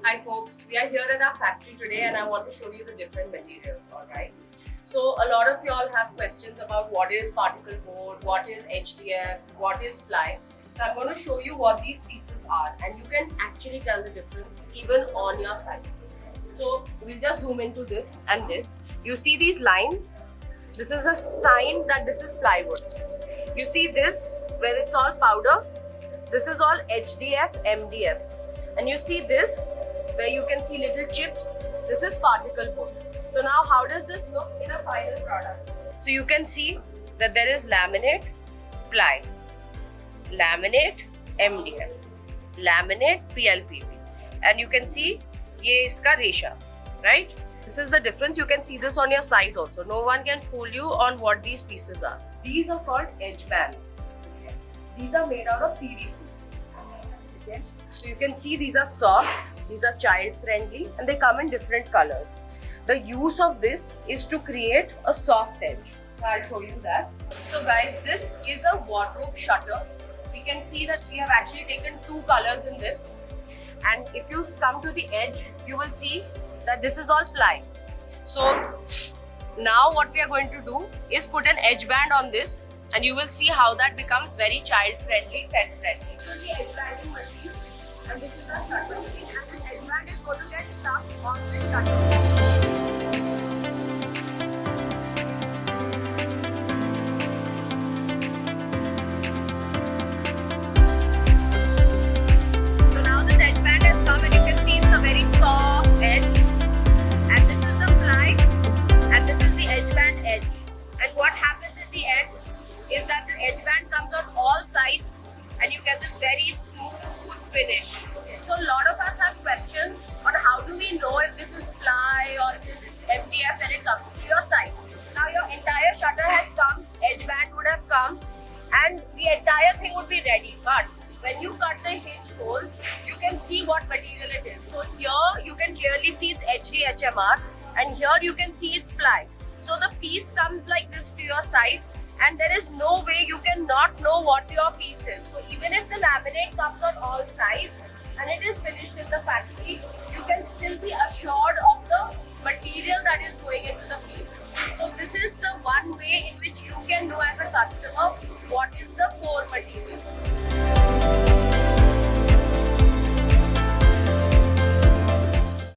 Hi folks, we are here at our factory today and I want to show you the different materials, alright? So a lot of y'all have questions about what is particle board, what is HDF, what is ply. So I'm going to show you what these pieces are and you can actually tell the difference even on your site. So we'll just zoom into this and this. You see these lines? This is a sign that this is plywood. You see this where it's all powder? This is all HDF, MDF. And you see this where you can see little chips? This is particle board. So now how does this look in a final product? So you can see that there is laminate, ply, laminate, MDF, laminate, PLPP. And you can see ye iska resha, right? This is the difference. You can see this on your site also. No one can fool you on what these pieces are. These are called edge bands. Okay. These are made out of PVC. Okay. So you can see these are soft, these are child friendly and they come in different colors. The use of this is to create a soft edge. So I'll show you that. So guys, this is a wardrobe shutter. We can see that we have actually taken two colors in this. And if you come to the edge, you will see that this is all ply. So now what we are going to do is put an edge band on this and you will see how that becomes very child friendly, pet friendly. This is the edge banding machine and this is our shutter machine and this edge band is going to get stuck on this shutter. Soft edge, and this is the ply and this is the edge band edge, and what happens at the end is that the edge band comes on all sides and you get this very smooth finish. Okay. So a lot of us have questions on how do we know if this is ply or if it's MDF when it comes to your site. Now your entire shutter has come, edge band would have come and the entire thing would be ready, but when you cut the hinge holes, you can see what material it is. So here you can clearly see it's HDHMR and here you can see it's ply. So the piece comes like this to your site and there is no way you can not know what your piece is. So even if the laminate comes on all sides and it is finished in the factory, you can still be assured